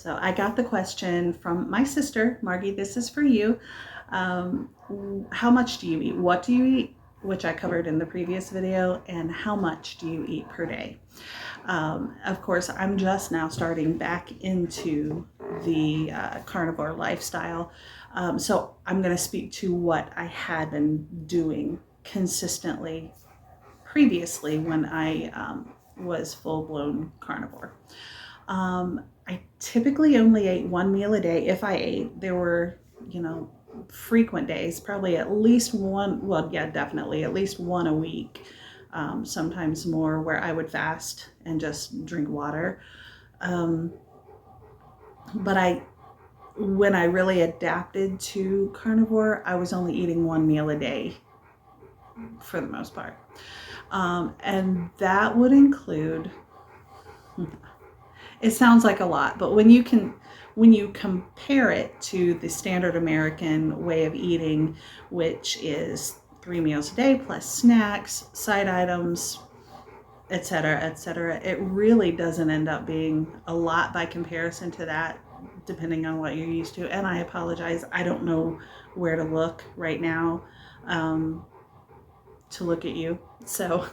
So I got the question from my sister, Margie, this is for you. How much do you eat? What do you eat? Which I covered in the previous video. And how much do you eat per day? Of course, I'm just now starting back into the carnivore lifestyle. So I'm going to speak to what I had been doing consistently previously when I was full-blown carnivore. I typically only ate one meal a day. If I ate, there were, frequent days, probably at least one, well, yeah, definitely at least one a week, sometimes more, where I would fast and just drink water. But when I really adapted to carnivore, I was only eating one meal a day for the most part. And that would include, it sounds like a lot, but when you compare it to the standard American way of eating, which is 3 meals a day plus snacks, side items, etc., it really doesn't end up being a lot by comparison to that, depending on what you're used to. And I apologize, I don't know where to look right now to look at you. So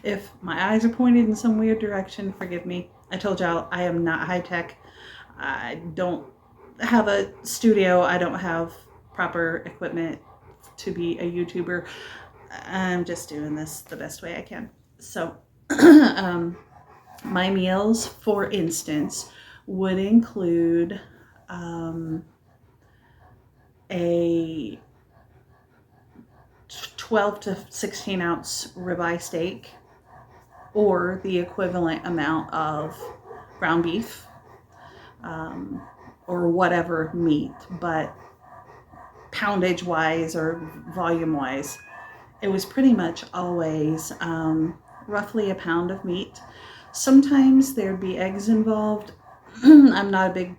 if my eyes are pointed in some weird direction, forgive me. I told y'all I am not high tech. I don't have a studio. I don't have proper equipment to be a YouTuber. I'm just doing this the best way I can. So my meals, for instance, would include a 12 to 16 ounce ribeye steak, or the equivalent amount of ground beef, or whatever meat, but poundage wise or volume wise, it was pretty much always roughly a pound of meat. Sometimes there'd be eggs involved. I'm not a big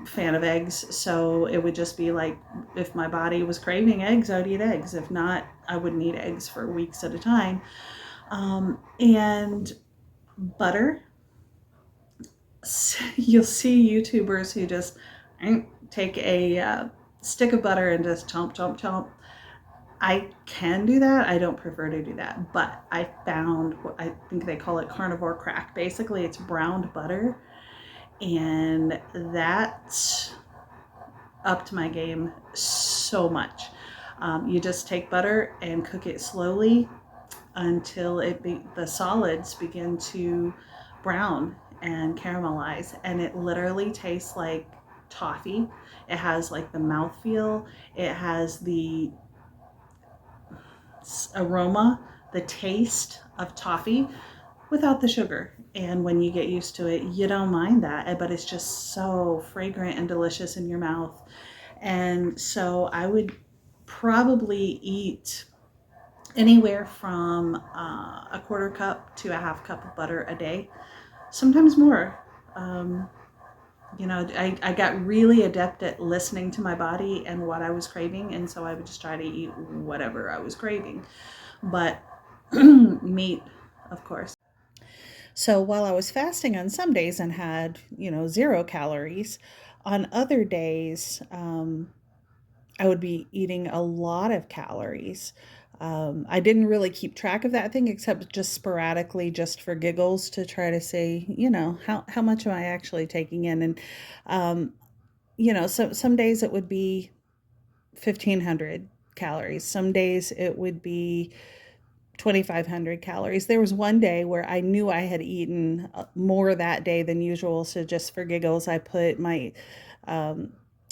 fan of eggs, so it would just be like, if my body was craving eggs, I'd eat eggs. If not, I wouldn't eat eggs for weeks at a time. And butter. You'll see YouTubers who just take a stick of butter and just chomp, chomp, chomp. I can do that. I don't prefer to do that, but I found, I think they call it carnivore crack. Basically, it's browned butter, and that upped my game so much. You just take butter and cook it slowly until the solids begin to brown and caramelize, and it literally tastes like toffee. It has like the mouthfeel. It has the aroma, the taste of toffee without the sugar. And when you get used to it, you don't mind that, but it's just so fragrant and delicious in your mouth. And so I would probably eat anywhere from a quarter cup to a half cup of butter a day, sometimes more. I got really adept at listening to my body and what I was craving, and so I would just try to eat whatever I was craving. But meat, of course. So while I was fasting on some days and had, 0 calories, on other days, I would be eating a lot of calories. I didn't really keep track of that thing except just sporadically, just for giggles, to try to say, how much am I actually taking in? And, so some days it would be 1,500 calories. Some days it would be 2,500 calories. There was one day where I knew I had eaten more that day than usual. So just for giggles, I put my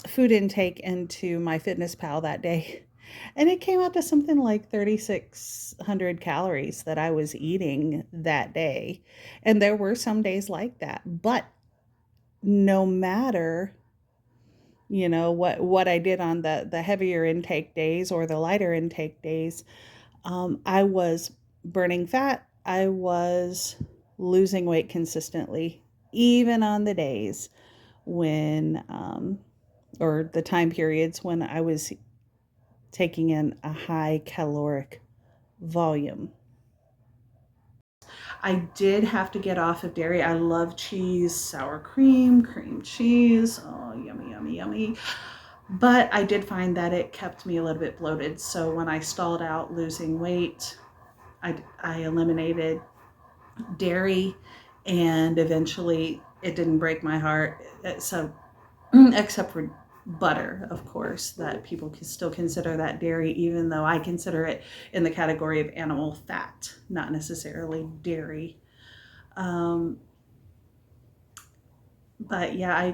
food intake into my Fitness Pal that day. And it came out to something like 3,600 calories that I was eating that day. And there were some days like that. But no matter, what I did on the heavier intake days or the lighter intake days, I was burning fat. I was losing weight consistently, even on the days when, or the time periods when I was taking in a high caloric volume. I did have to get off of dairy. I love cheese, sour cream, cream cheese. Oh, yummy, yummy, yummy. But I did find that it kept me a little bit bloated. So when I stalled out losing weight, I eliminated dairy, and eventually it didn't break my heart. So, except for butter, of course, that people can still consider that dairy, even though I consider it in the category of animal fat, not necessarily dairy. But yeah,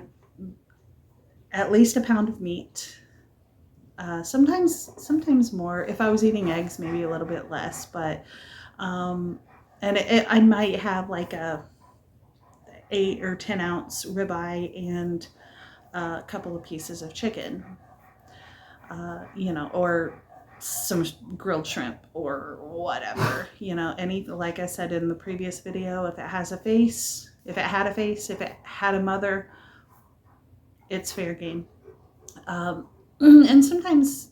at least a pound of meat. Sometimes more. If I was eating eggs, maybe a little bit less. But I might have like a 8 or 10 ounce ribeye and a couple of pieces of chicken, or some grilled shrimp or whatever, any, like I said in the previous video, if it had a face, if it had a mother, it's fair game. And sometimes,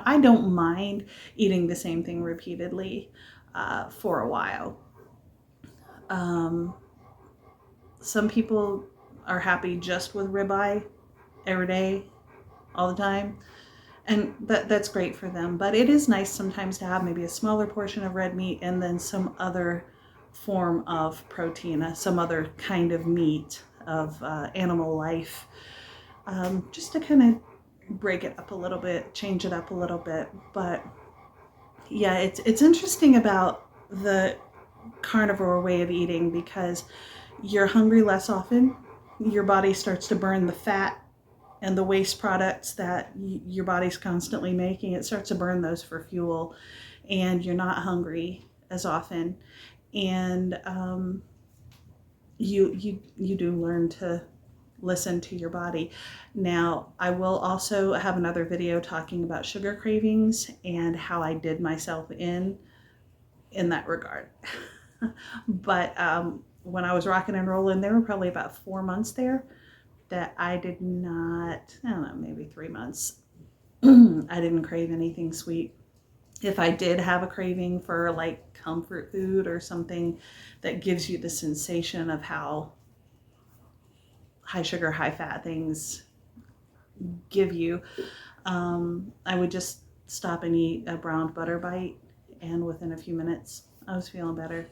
I don't mind eating the same thing repeatedly for a while. Some people are happy just with ribeye every day, all the time, and that's great for them. But it is nice sometimes to have maybe a smaller portion of red meat and then some other form of protein, some other kind of meat of animal life, just to kind of break it up a little bit, change it up a little bit. But yeah, it's interesting about the carnivore way of eating, because you're hungry less often. Your body starts to burn the fat and the waste products that your body's constantly making. It starts to burn those for fuel, and you're not hungry as often. And you do learn to listen to your body. Now, I will also have another video talking about sugar cravings and how I did myself in that regard. But when I was rocking and rolling, there were probably about 4 months there that I did not, I don't know, maybe 3 months. I didn't crave anything sweet. If I did have a craving for like comfort food or something that gives you the sensation of how high sugar, high fat things give you, I would just stop and eat a browned butter bite, and within a few minutes I was feeling better.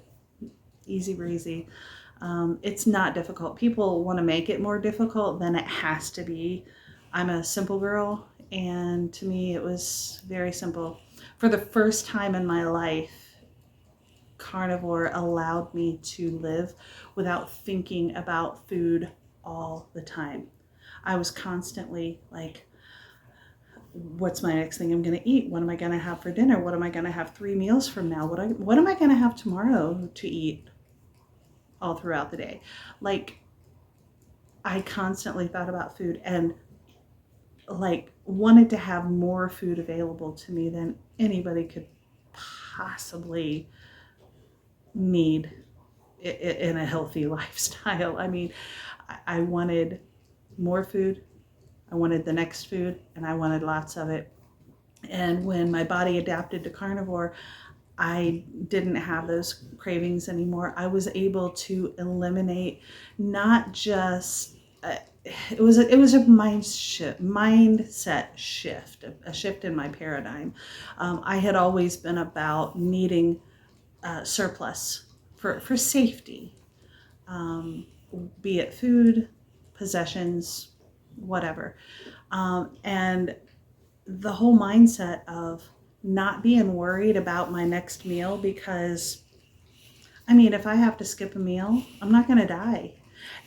Easy breezy. It's not difficult. People want to make it more difficult than it has to be. I'm a simple girl, and to me it was very simple. For the first time in my life, carnivore allowed me to live without thinking about food all the time. I was constantly like, what's my next thing I'm going to eat? What am I going to have for dinner? What am I going to have 3 meals from now? What am I going to have tomorrow to eat all throughout the day? Like, I constantly thought about food, and like wanted to have more food available to me than anybody could possibly need in a healthy lifestyle. I mean, I wanted more food, I wanted the next food, and I wanted lots of it. And when my body adapted to carnivore, I didn't have those cravings anymore. I was able to eliminate not just it was a mindset shift, a shift in my paradigm. I had always been about needing surplus for safety, be it food, possessions, whatever. And the whole mindset of not being worried about my next meal, because I mean, if I have to skip a meal, I'm not going to die.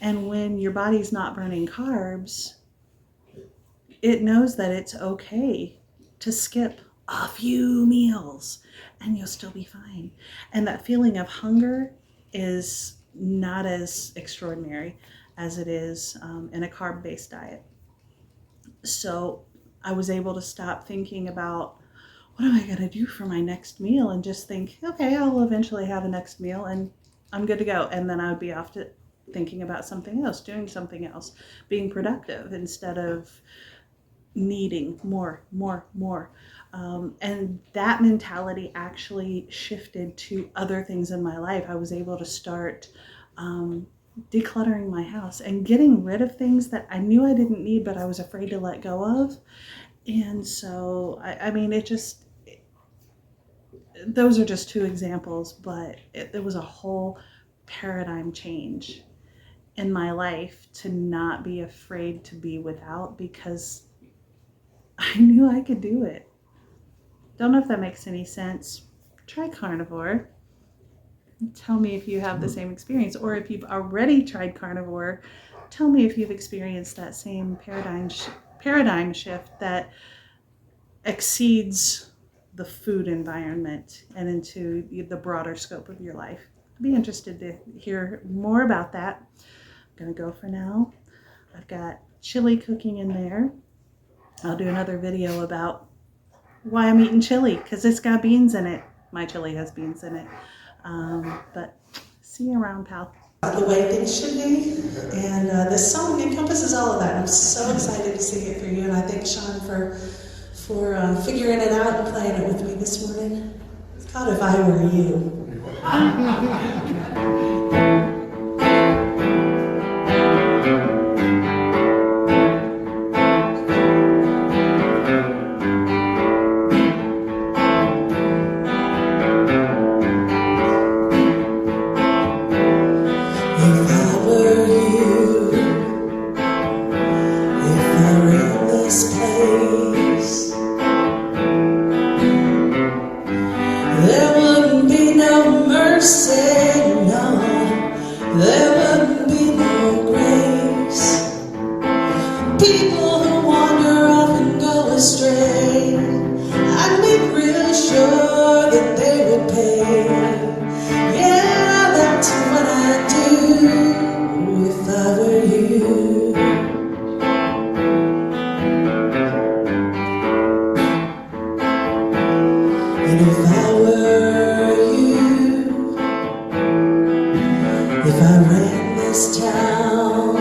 And when your body's not burning carbs, it knows that it's okay to skip a few meals and you'll still be fine. And that feeling of hunger is not as extraordinary as it is in a carb-based diet. So I was able to stop thinking about, what am I going to do for my next meal, and just think, okay, I'll eventually have a next meal and I'm good to go. And then I would be off to thinking about something else, doing something else, being productive instead of needing more. And that mentality actually shifted to other things in my life. I was able to start decluttering my house and getting rid of things that I knew I didn't need, but I was afraid to let go of. And so, I mean, those are just two examples, but it was a whole paradigm change in my life to not be afraid to be without, because I knew I could do it. Don't know if that makes any sense. Try carnivore. Tell me if you have the same experience, or if you've already tried carnivore, tell me if you've experienced that same paradigm shift that exceeds the food environment and into the broader scope of your life. I'd be interested to hear more about that. I'm gonna go for now. I've got chili cooking in there. I'll do another video about why I'm eating chili, because it's got beans in it. My chili has beans in it. But see you around, pal. The way things should be, and this song encompasses all of that. I'm so excited to sing it for you, and I thank Sean for figuring it out and playing it with me this morning. It's called If I Were You. If I were you, if I ran this place, there wouldn't be no mercy, no, there wouldn't be no grace. People who wander off and go astray, I'd make real sure that they would pay. Yeah, that's what I'd do if I were you. And if I were you, if I ran this town,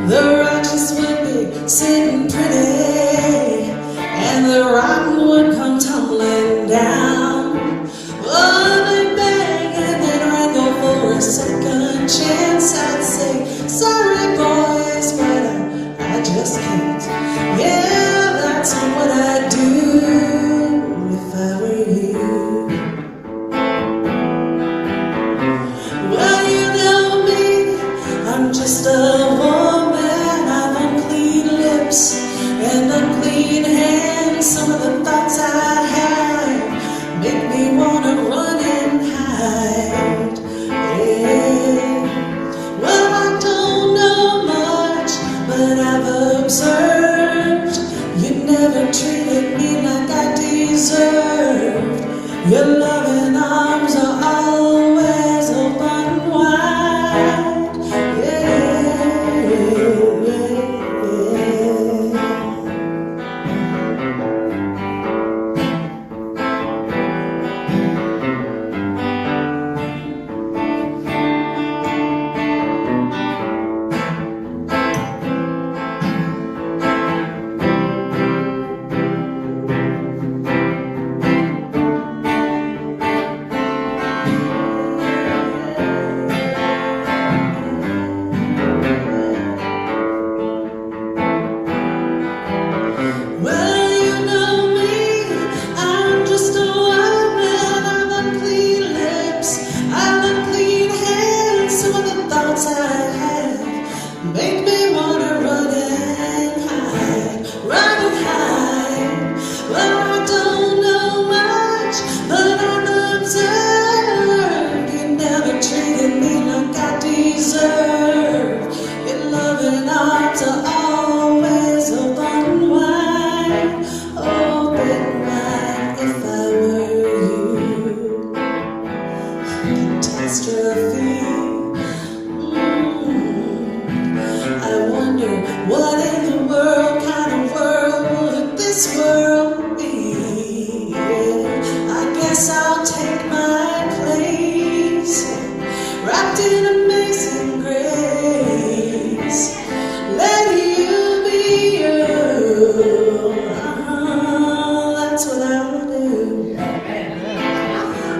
the righteous would be sitting pretty, and the rotten would come tumbling down. Oh, they'd beg and they'd wrangle for a second chance. I'd say, sorry boys, but I just can't. Yeah, that's what I'd do if I were you. Well, you know me, I'm just a woman. I've unclean lips and unclean hands. Some of the thoughts I have make me wanna run and hide. Yeah. Well, I don't know much, but I've observed you never treated me like I deserved. Your loving arms are always open wide. Yeah, yeah, yeah.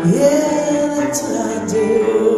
Yeah, that's what I do.